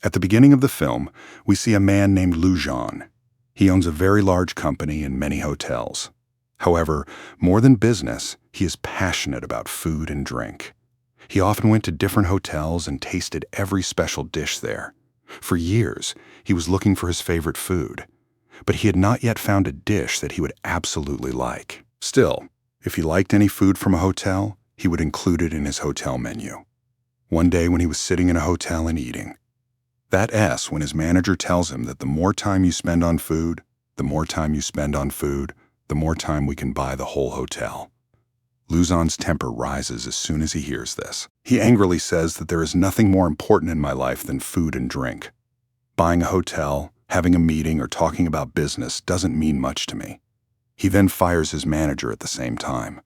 At the beginning of the film, we see a man named Lujan. He owns a very large company and many hotels. However, more than business, he is passionate about food and drink. He often went to different hotels and tasted every special dish there. For years, he was looking for his favorite food, but he had not yet found a dish that he would absolutely like. Still, if he liked any food from a hotel, he would include it in his hotel menu. One day when he was sitting in a hotel and eating, that S when his manager tells him that the more time you spend on food, the more time you spend on food, the more time we can buy the whole hotel. Luzon's temper rises as soon as he hears this. He angrily says that there is nothing more important in my life than food and drink. Buying a hotel, having a meeting, or talking about business doesn't mean much to me. He then fires his manager at the same time.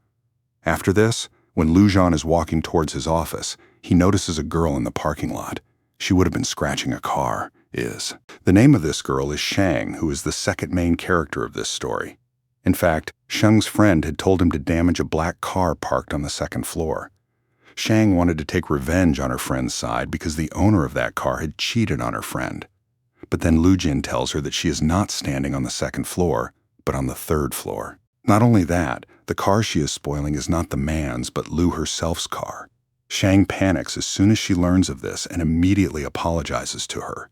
After this, when Lujan is walking towards his office, he notices a girl in the parking lot. She would have been scratching a car, The name of this girl is Shang, who is the second main character of this story. In fact, Shang's friend had told him to damage a black car parked on the second floor. Shang wanted to take revenge on her friend's side because the owner of that car had cheated on her friend. But then Lujin tells her that she is not standing on the second floor, but on the third floor. Not only that, the car she is spoiling is not the man's, but Lu herself's car. Shang panics as soon as she learns of this and immediately apologizes to her.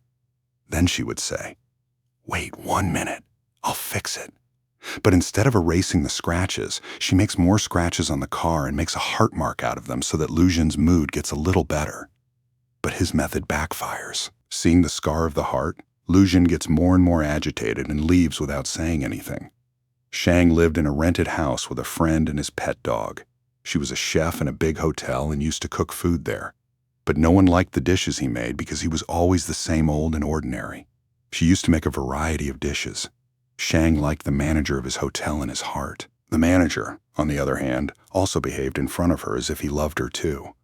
Then she would say, "Wait 1 minute, I'll fix it." But instead of erasing the scratches, she makes more scratches on the car and makes a heart mark out of them so that Lujin's mood gets a little better. But his method backfires. Seeing the scar of the heart, Lujin gets more and more agitated and leaves without saying anything. Shang lived in a rented house with a friend and his pet dog. She was a chef in a big hotel and used to cook food there. But no one liked the dishes he made because he was always the same old and ordinary. She used to make a variety of dishes. Shang liked the manager of his hotel in his heart. The manager, on the other hand, also behaved in front of her as if he loved her too.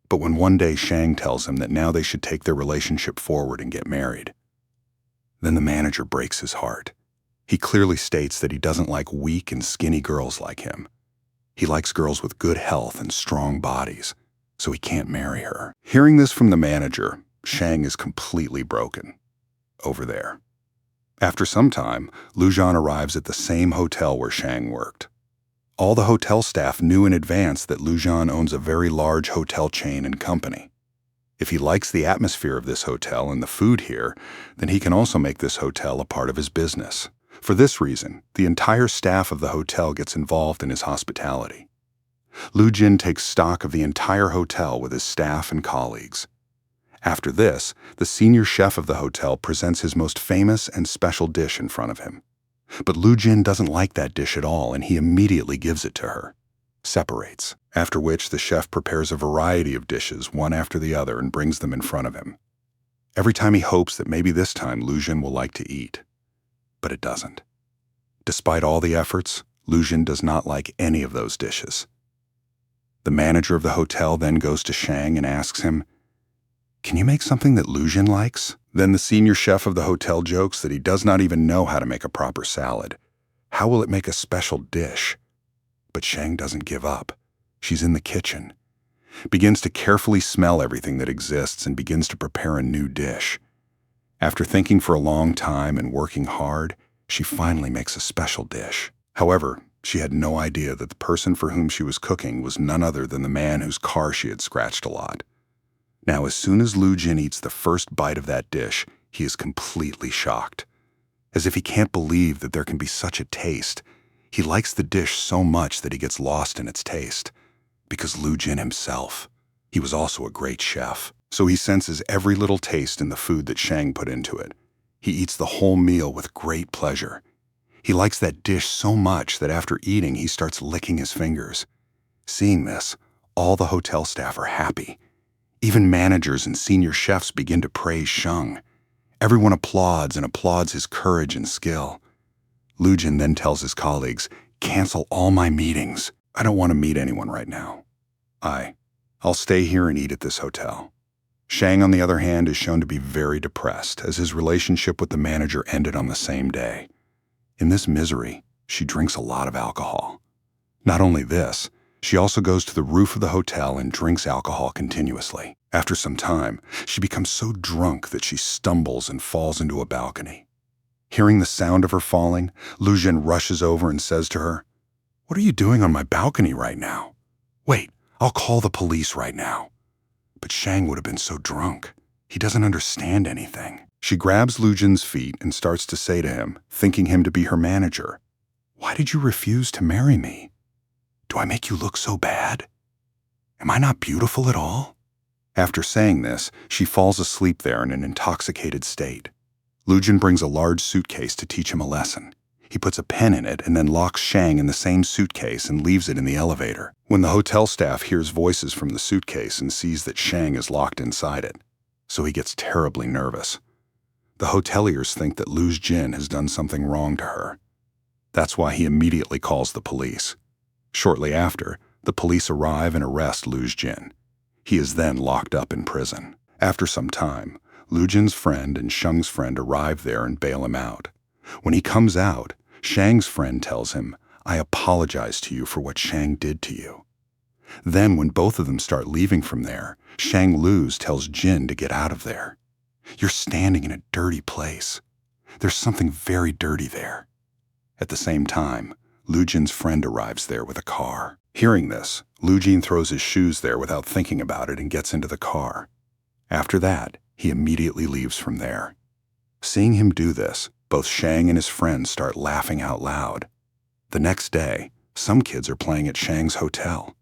But when one day Shang tells him that now they should take their relationship forward and get married, then the manager breaks his heart. He clearly states that he doesn't like weak and skinny girls like him. He likes girls with good health and strong bodies, so he can't marry her. Hearing this from the manager, Shang is completely broken. Over there. After some time, Lujan arrives at the same hotel where Shang worked. All the hotel staff knew in advance that Lujan owns a very large hotel chain and company. If he likes the atmosphere of this hotel and the food here, then he can also make this hotel a part of his business. For this reason, the entire staff of the hotel gets involved in his hospitality. Lujin takes stock of the entire hotel with his staff and colleagues. After this, the senior chef of the hotel presents his most famous and special dish in front of him. But Lujin doesn't like that dish at all, and he immediately gives it to her. Separates, after which the chef prepares a variety of dishes, one after the other, and brings them in front of him. Every time he hopes that maybe this time Lujin will like to eat. But it doesn't. Despite all the efforts, Lujin does not like any of those dishes. The manager of the hotel then goes to Shang and asks him, "Can you make something that Lujin likes?" Then the senior chef of the hotel jokes that he does not even know how to make a proper salad. How will it make a special dish? But Shang doesn't give up. She's in the kitchen, begins to carefully smell everything that exists and begins to prepare a new dish. After thinking for a long time and working hard, she finally makes a special dish. However, she had no idea that the person for whom she was cooking was none other than the man whose car she had scratched a lot. Now, as soon as Lujin eats the first bite of that dish, he is completely shocked. As if he can't believe that there can be such a taste. He likes the dish so much that he gets lost in its taste. Because Lujin himself, he was also a great chef. So he senses every little taste in the food that Shang put into it. He eats the whole meal with great pleasure. He likes that dish so much that after eating, he starts licking his fingers. Seeing this, all the hotel staff are happy. Even managers and senior chefs begin to praise Shang. Everyone applauds his courage and skill. Lujin then tells his colleagues, "Cancel all my meetings. I don't want to meet anyone right now. I'll stay here and eat at this hotel." Shang, on the other hand, is shown to be very depressed as his relationship with the manager ended on the same day. In this misery, she drinks a lot of alcohol. Not only this, She also goes to the roof of the hotel and drinks alcohol continuously. After some time, she becomes so drunk that she stumbles and falls into a balcony. Hearing the sound of her falling, Lu Jin rushes over and says to her, "What are you doing on my balcony right now?" "Wait, I'll call the police right now." But Shang would have been so drunk. He doesn't understand anything. She grabs Lu Jin's feet and starts to say to him, thinking him to be her manager, "Why did you refuse to marry me? Do I make you look so bad? Am I not beautiful at all?" After saying this, she falls asleep there in an intoxicated state. Lu Jin brings a large suitcase to teach him a lesson. He puts a pen in it and then locks Shang in the same suitcase and leaves it in the elevator. When the hotel staff hears voices from the suitcase and sees that Shang is locked inside it, so he gets terribly nervous. The hoteliers think that Lu Jin has done something wrong to her. That's why he immediately calls the police. Shortly after, the police arrive and arrest Lu Jin. He is then locked up in prison. After some time, Lu Jin's friend and Shang's friend arrive there and bail him out. When he comes out, Shang's friend tells him, "I apologize to you for what Shang did to you." Then when both of them start leaving from there, Shang Lu's tells Jin to get out of there. "You're standing in a dirty place. There's something very dirty there." At the same time, Lu Jin's friend arrives there with a car. Hearing this, Lu Jin throws his shoes there without thinking about it and gets into the car. After that, he immediately leaves from there. Seeing him do this, both Shang and his friends start laughing out loud. The next day, some kids are playing at Shang's hotel.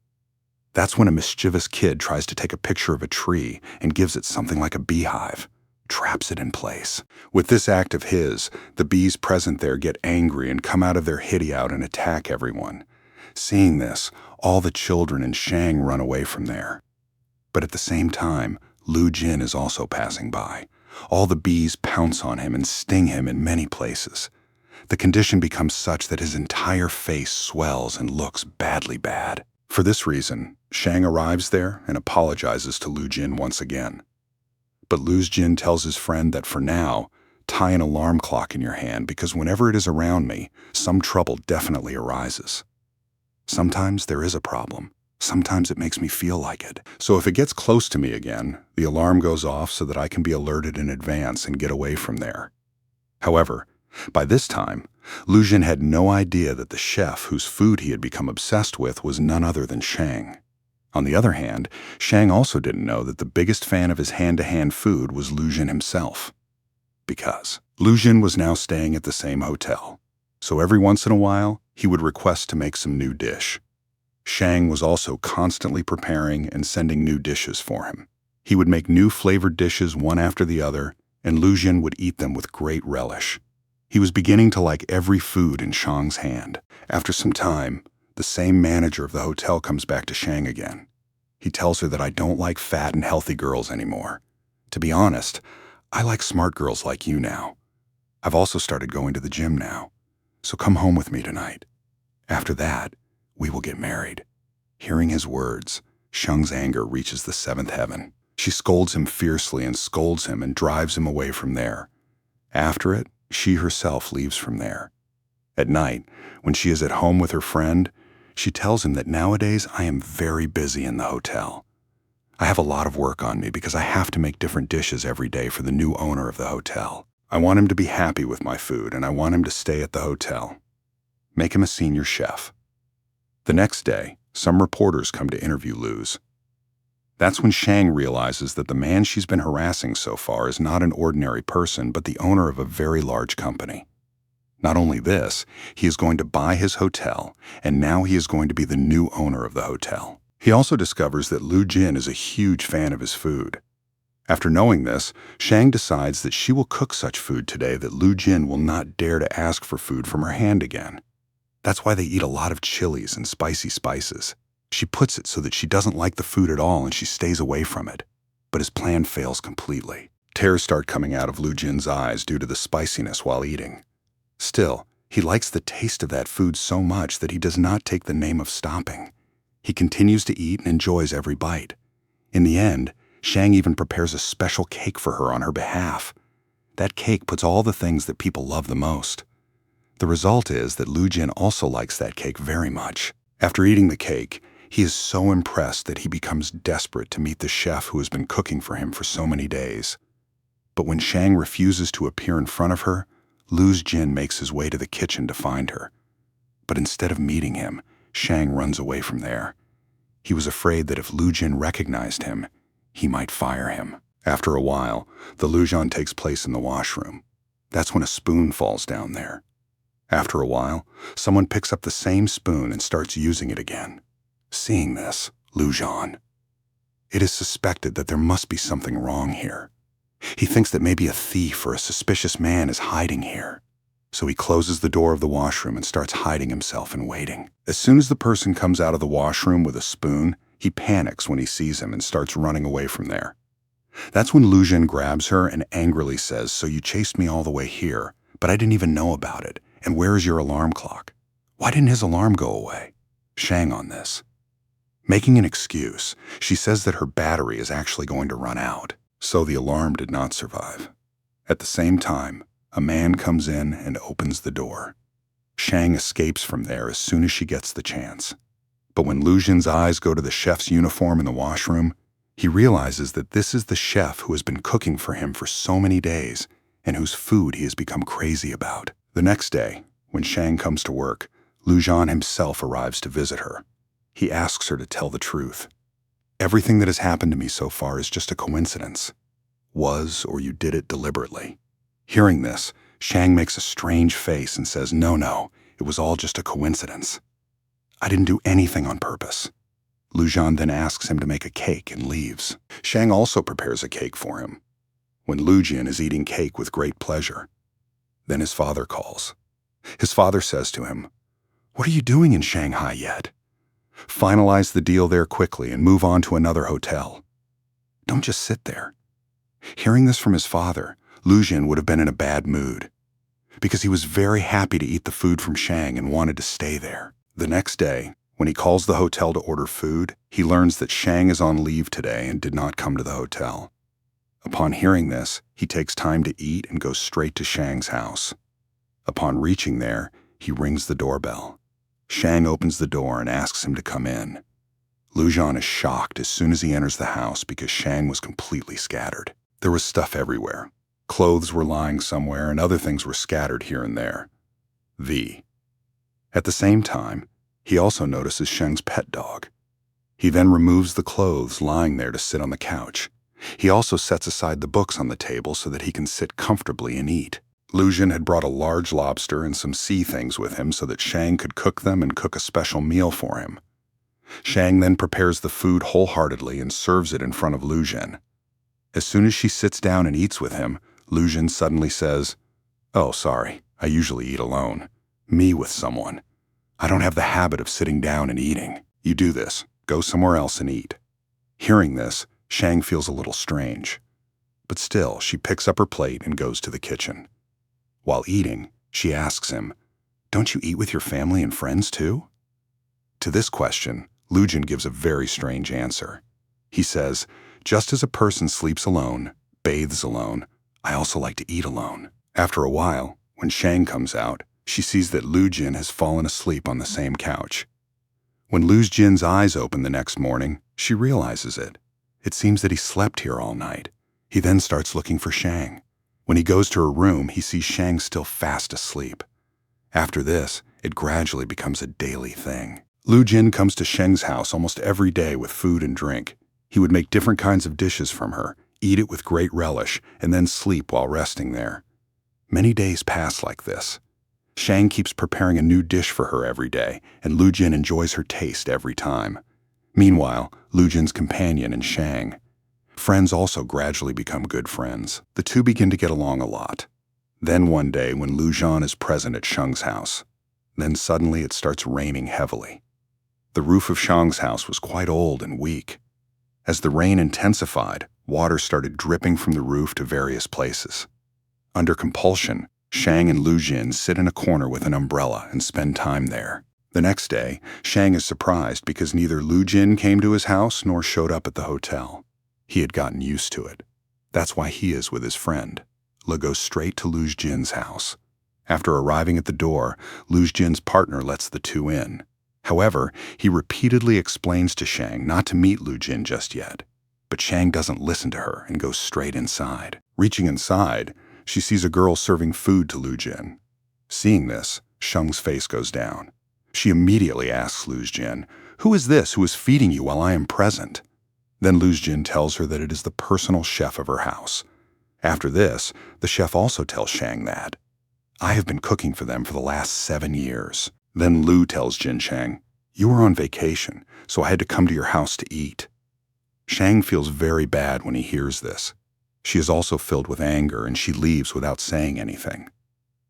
That's when a mischievous kid tries to take a picture of a tree and gives it something like a beehive, traps it in place. With this act of his, the bees present there get angry and come out of their hideout and attack everyone. Seeing this, all the children and Shang run away from there. But at the same time, Lu Jin is also passing by. All the bees pounce on him and sting him in many places. The condition becomes such that his entire face swells and looks badly bad. For this reason, Shang arrives there and apologizes to Lu Jin once again. But Lu Jin tells his friend that for now, tie an alarm clock in your hand because whenever it is around me, some trouble definitely arises. Sometimes there is a problem. Sometimes it makes me feel like it. So if it gets close to me again, the alarm goes off so that I can be alerted in advance and get away from there. However, by this time, Lu Jin had no idea that the chef whose food he had become obsessed with was none other than Shang. On the other hand, Shang also didn't know that the biggest fan of his hand-to-hand food was Lu Jin himself. Because Lu Jin was now staying at the same hotel, so every once in a while, he would request to make some new dish. Shang was also constantly preparing and sending new dishes for him. He would make new flavored dishes one after the other, and Lu Jin would eat them with great relish. He was beginning to like every food in Shang's hand. After some time, the same manager of the hotel comes back to Shang again. He tells her that I don't like fat and healthy girls anymore. To be honest, I like smart girls like you now. I've also started going to the gym now, so come home with me tonight. After that, we will get married. Hearing his words, Shang's anger reaches the seventh heaven. She scolds him fiercely and scolds him and drives him away from there. After it, she herself leaves from there. At night, when she is at home with her friend, she tells him that nowadays I am very busy in the hotel. I have a lot of work on me because I have to make different dishes every day for the new owner of the hotel. I want him to be happy with my food and I want him to stay at the hotel. Make him a senior chef. The next day, some reporters come to interview Luz. That's when Shang realizes that the man she's been harassing so far is not an ordinary person, but the owner of a very large company. Not only this, he is going to buy his hotel, and now he is going to be the new owner of the hotel. He also discovers that Lu Jin is a huge fan of his food. After knowing this, Shang decides that she will cook such food today that Lu Jin will not dare to ask for food from her hand again. That's why they eat a lot of chilies and spicy spices. She puts it so that she doesn't like the food at all and she stays away from it. But his plan fails completely. Tears start coming out of Lu Jin's eyes due to the spiciness while eating. Still, he likes the taste of that food so much that he does not take the name of stopping. He continues to eat and enjoys every bite. In the end, Shang even prepares a special cake for her on her behalf. That cake puts all the things that people love the most. The result is that Lu Jin also likes that cake very much. After eating the cake, He is so impressed that he becomes desperate to meet the chef who has been cooking for him for so many days. But when Shang refuses to appear in front of her, Lu Jin makes his way to the kitchen to find her. But instead of meeting him, Shang runs away from there. He was afraid that if Lu Jin recognized him, he might fire him. After a while, the illusion takes place in the washroom. That's when a spoon falls down there. After a while, someone picks up the same spoon and starts using it again. Seeing this, Lu Jin. It is suspected that there must be something wrong here. He thinks that maybe a thief or a suspicious man is hiding here. So he closes the door of the washroom and starts hiding himself and waiting. As soon as the person comes out of the washroom with a spoon, he panics when he sees him and starts running away from there. That's when Lu Jin grabs her and angrily says, "So you chased me all the way here, but I didn't even know about it. And where is your alarm clock? Why didn't his alarm go away?" Shang on this. Making an excuse, she says that her battery is actually going to run out, so the alarm did not survive. At the same time, a man comes in and opens the door. Shang escapes from there as soon as she gets the chance. But when Lu Jin's eyes go to the chef's uniform in the washroom, he realizes that this is the chef who has been cooking for him for so many days and whose food he has become crazy about. The next day, when Shang comes to work, Lu Jin himself arrives to visit her. He asks her to tell the truth. "Everything that has happened to me so far is just a coincidence. Was, or you did it deliberately." Hearing this, Shang makes a strange face and says, No, it was all just a coincidence. I didn't do anything on purpose." Lu Jin then asks him to make a cake and leaves. Shang also prepares a cake for him. When Lu Jin is eating cake with great pleasure, then his father calls. His father says to him, "What are you doing in Shanghai yet? Finalize the deal there quickly and move on to another hotel. Don't just sit there." Hearing this from his father, Lu Jin would have been in a bad mood, because he was very happy to eat the food from Shang and wanted to stay there. The next day, when he calls the hotel to order food, he learns that Shang is on leave today and did not come to the hotel. Upon hearing this, he takes time to eat and goes straight to Shang's house. Upon reaching there, he rings the doorbell. Shang opens the door and asks him to come in. Lu Jin is shocked as soon as he enters the house because Shang was completely scattered. There was stuff everywhere. Clothes were lying somewhere and other things were scattered here and there. At the same time, he also notices Shang's pet dog. He then removes the clothes lying there to sit on the couch. He also sets aside the books on the table so that he can sit comfortably and eat. Lu Jin had brought a large lobster and some sea things with him so that Shang could cook them and cook a special meal for him. Shang then prepares the food wholeheartedly and serves it in front of Lu Jin. As soon as she sits down and eats with him, Lu Jin suddenly says, "Oh, sorry, I usually eat alone. Me with someone. I don't have the habit of sitting down and eating. You do this. Go somewhere else and eat." Hearing this, Shang feels a little strange. But still, she picks up her plate and goes to the kitchen. While eating, she asks him, "Don't you eat with your family and friends too?" To this question, Lu Jin gives a very strange answer. He says, "Just as a person sleeps alone, bathes alone, I also like to eat alone." After a while, when Shang comes out, she sees that Lu Jin has fallen asleep on the same couch. When Lu Jin's eyes open the next morning, she realizes it. It seems that he slept here all night. He then starts looking for Shang. When he goes to her room, he sees Shang still fast asleep. After this, it gradually becomes a daily thing. Lu Jin comes to Shang's house almost every day with food and drink. He would make different kinds of dishes from her, eat it with great relish, and then sleep while resting there. Many days pass like this. Shang keeps preparing a new dish for her every day, and Lu Jin enjoys her taste every time. Meanwhile, Lu Jin's companion and Shang. Friends also gradually become good friends. The two begin to get along a lot. Then one day when Lu Jin is present at Shang's house, then suddenly it starts raining heavily. The roof of Shang's house was quite old and weak. As the rain intensified, water started dripping from the roof to various places. Under compulsion, Shang and Lu Jin sit in a corner with an umbrella and spend time there. The next day, Shang is surprised because neither Lu Jin came to his house nor showed up at the hotel. He had gotten used to it. That's why he is with his friend. Le goes straight to Lu Jin's house. After arriving at the door, Lu Jin's partner lets the two in. However, he repeatedly explains to Shang not to meet Lu Jin just yet. But Shang doesn't listen to her and goes straight inside. Reaching inside, she sees a girl serving food to Lu Jin. Seeing this, Shang's face goes down. She immediately asks Lu Jin, "Who is this who is feeding you while I am present?" Then Lu Jin tells her that it is the personal chef of her house. After this, the chef also tells Shang that, "I have been cooking for them for the last 7 years." Then Lu tells Jin Shang, "You were on vacation, so I had to come to your house to eat." Shang feels very bad when he hears this. She is also filled with anger and she leaves without saying anything.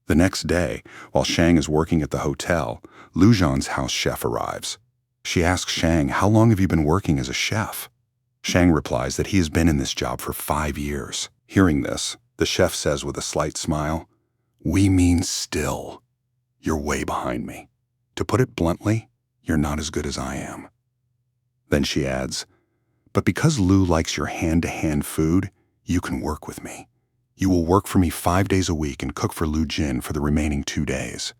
The next day, while Shang is working at the hotel, Lu Zhan's house chef arrives. She asks Shang, "How long have you been working as a chef?" Shang replies that he has been in this job for 5 years. Hearing this, the chef says with a slight smile, "We mean still. You're way behind me. To put it bluntly, you're not as good as I am." Then she adds, "But because Lu likes your hand-to-hand food, you can work with me. You will work for me 5 days a week and cook for Lu Jin for the remaining 2 days."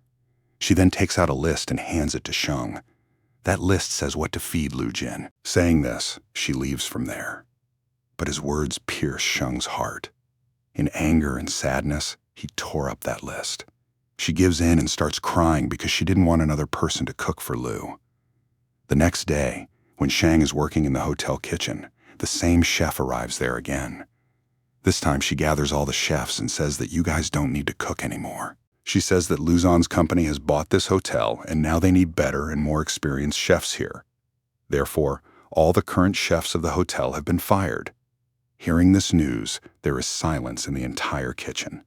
She then takes out a list and hands it to Shang. That list says what to feed Lu Jin. Saying this, she leaves from there. But his words pierce Shang's heart. In anger and sadness, he tore up that list. She gives in and starts crying because she didn't want another person to cook for Lu. The next day, when Shang is working in the hotel kitchen, the same chef arrives there again. This time she gathers all the chefs and says that you guys don't need to cook anymore. She says that Lu Zhan's company has bought this hotel and now they need better and more experienced chefs here. Therefore, all the current chefs of the hotel have been fired. Hearing this news, there is silence in the entire kitchen.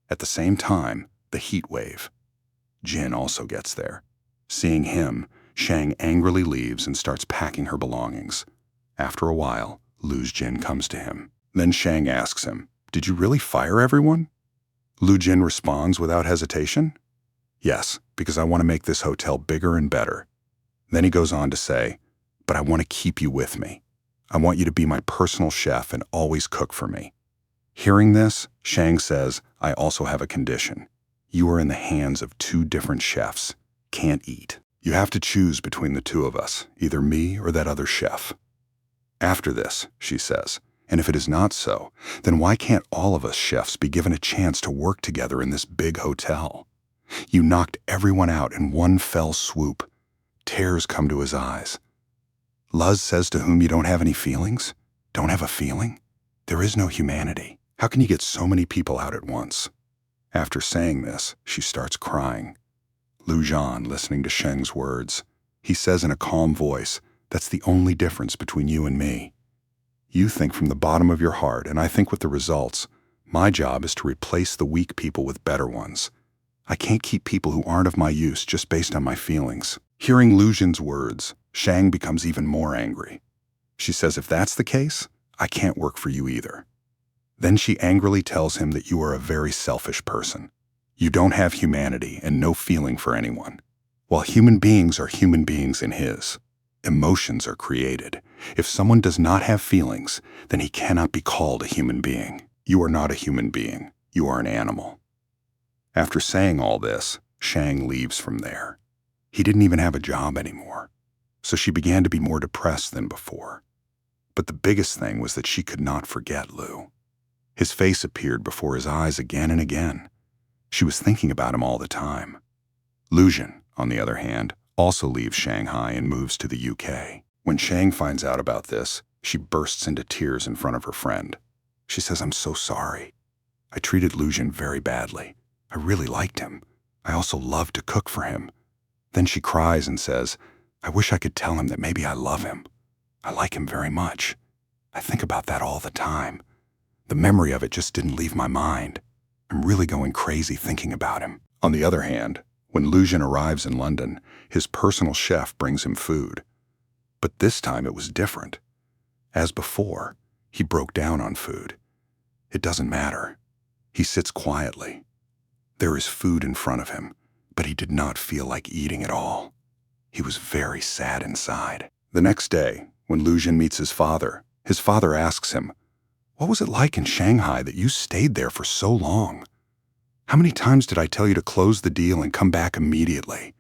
At the same time, the heat wave. Jin also gets there. Seeing him, Shang angrily leaves and starts packing her belongings. After a while, Lu's Jin comes to him. Then Shang asks him, "Did you really fire everyone?" Lu Jin responds without hesitation, "Yes, because I want to make this hotel bigger and better." Then he goes on to say, "But I want to keep you with me. I want you to be my personal chef and always cook for me." Hearing this, Shang says, "I also have a condition. You are in the hands of 2 different chefs. Can't eat. You have to choose between the 2 of us, either me or that other chef." After this, she says, "And if it is not so, then why can't all of us chefs be given a chance to work together in this big hotel? You knocked everyone out in one fell swoop." Tears come to his eyes. Luz says to whom you don't have any feelings? Don't have a feeling? There is no humanity. How can you get so many people out at once? After saying this, she starts crying. Lu Zhan, listening to Sheng's words, he says in a calm voice, "That's the only difference between you and me. You think from the bottom of your heart, and I think with the results. My job is to replace the weak people with better ones. I can't keep people who aren't of my use just based on my feelings." Hearing Lu Zhan's words, Shang becomes even more angry. She says, "If that's the case, I can't work for you either." Then she angrily tells him that you are a very selfish person. You don't have humanity and no feeling for anyone. While human beings are human beings in his, emotions are created. If someone does not have feelings, then he cannot be called a human being. You are not a human being. You are an animal. After saying all this, Shang leaves from there. He didn't even have a job anymore, so she began to be more depressed than before. But the biggest thing was that she could not forget Lu. His face appeared before his eyes again and again. She was thinking about him all the time. Lu Zhan, on the other hand, also leaves Shanghai and moves to the UK. When Shang finds out about this, she bursts into tears in front of her friend. She says, "I'm so sorry. I treated Lu Zhan very badly. I really liked him. I also loved to cook for him." Then she cries and says, "I wish I could tell him that maybe I love him. I like him very much. I think about that all the time. The memory of it just didn't leave my mind. I'm really going crazy thinking about him." On the other hand, when Lu Zhan arrives in London, his personal chef brings him food. But this time it was different. As before, he broke down on food. It doesn't matter. He sits quietly. There is food in front of him, but he did not feel like eating at all. He was very sad inside. The next day, when Lu Zhan meets his father asks him, "What was it like in Shanghai that you stayed there for so long? How many times did I tell you to close the deal and come back immediately?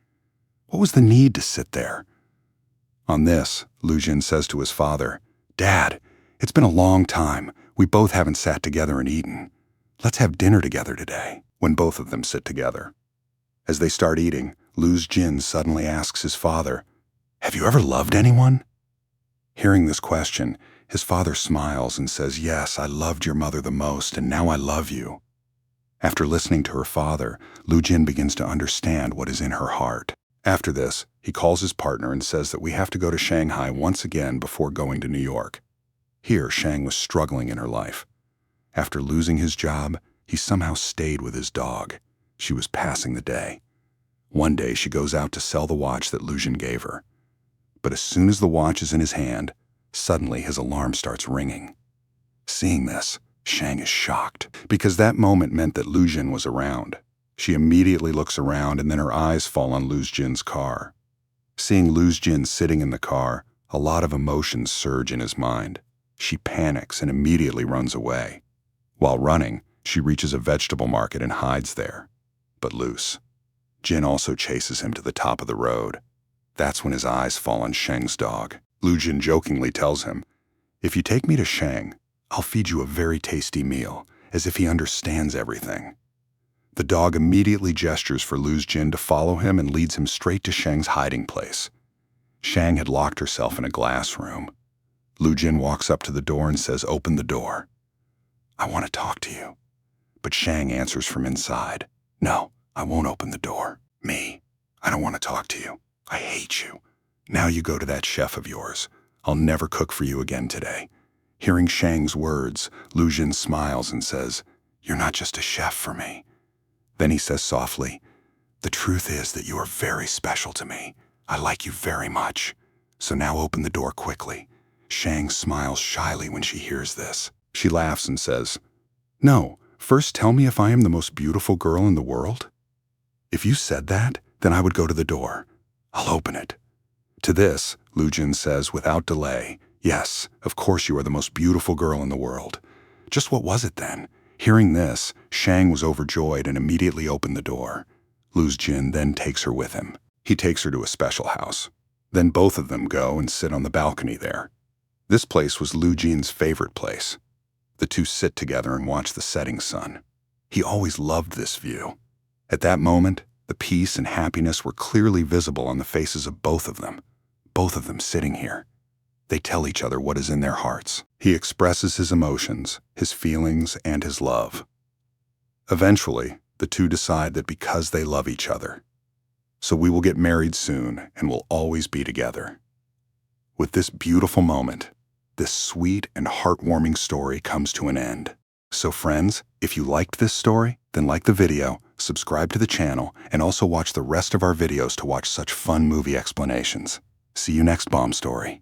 What was the need to sit there? On this, Lu Jin says to his father, "Dad, it's been a long time. We both haven't sat together and eaten. Let's have dinner together today," when both of them sit together. As they start eating, Lu Jin suddenly asks his father, "Have you ever loved anyone?" Hearing this question, his father smiles and says, "Yes, I loved your mother the most, and now I love you." After listening to her father, Lu Jin begins to understand what is in her heart. After this, he calls his partner and says that we have to go to Shanghai once again before going to New York. Here, Shang was struggling in her life. After losing his job, he somehow stayed with his dog. She was passing the day. One day, she goes out to sell the watch that Lu Jin gave her. But as soon as the watch is in his hand, suddenly his alarm starts ringing. Seeing this, Shang is shocked, because that moment meant that Lu Jin was around. She immediately looks around, and then her eyes fall on Lu Jin's car. Seeing Lu Jin sitting in the car, a lot of emotions surge in his mind. She panics and immediately runs away. While running, she reaches a vegetable market and hides there. But Jin also chases him to the top of the road. That's when his eyes fall on Shang's dog. Lu Jin jokingly tells him, "If you take me to Shang, I'll feed you a very tasty meal," as if he understands everything. The dog immediately gestures for Lu Jin to follow him and leads him straight to Shang's hiding place. Shang had locked herself in a glass room. Lu Jin walks up to the door and says, "Open the door. I want to talk to you." But Shang answers from inside, "No, I won't open the door. I don't want to talk to you. I hate you. Now you go to that chef of yours. I'll never cook for you again today." Hearing Shang's words, Lu Jin smiles and says, "You're not just a chef for me." Then he says softly, "The truth is that you are very special to me. I like you very much. So now open the door quickly." Shang smiles shyly when she hears this. She laughs and says, "No, first tell me if I am the most beautiful girl in the world. If you said that, then I would go to the door. I'll open it." To this, Lu Jin says without delay, "Yes, of course you are the most beautiful girl in the world. Just what was it then?" Hearing this, Shang was overjoyed and immediately opened the door. Lu Jin then takes her with him. He takes her to a special house. Then both of them go and sit on the balcony there. This place was Lu Jin's favorite place. The two sit together and watch the setting sun. He always loved this view. At that moment, the peace and happiness were clearly visible on the faces of both of them sitting here. They tell each other what is in their hearts. He expresses his emotions, his feelings, and his love. Eventually, the two decide that because they love each other, so we will get married soon and will always be together. With this beautiful moment, this sweet and heartwarming story comes to an end. So friends, if you liked this story, then like the video, subscribe to the channel, and also watch the rest of our videos to watch such fun movie explanations. See you next bomb story.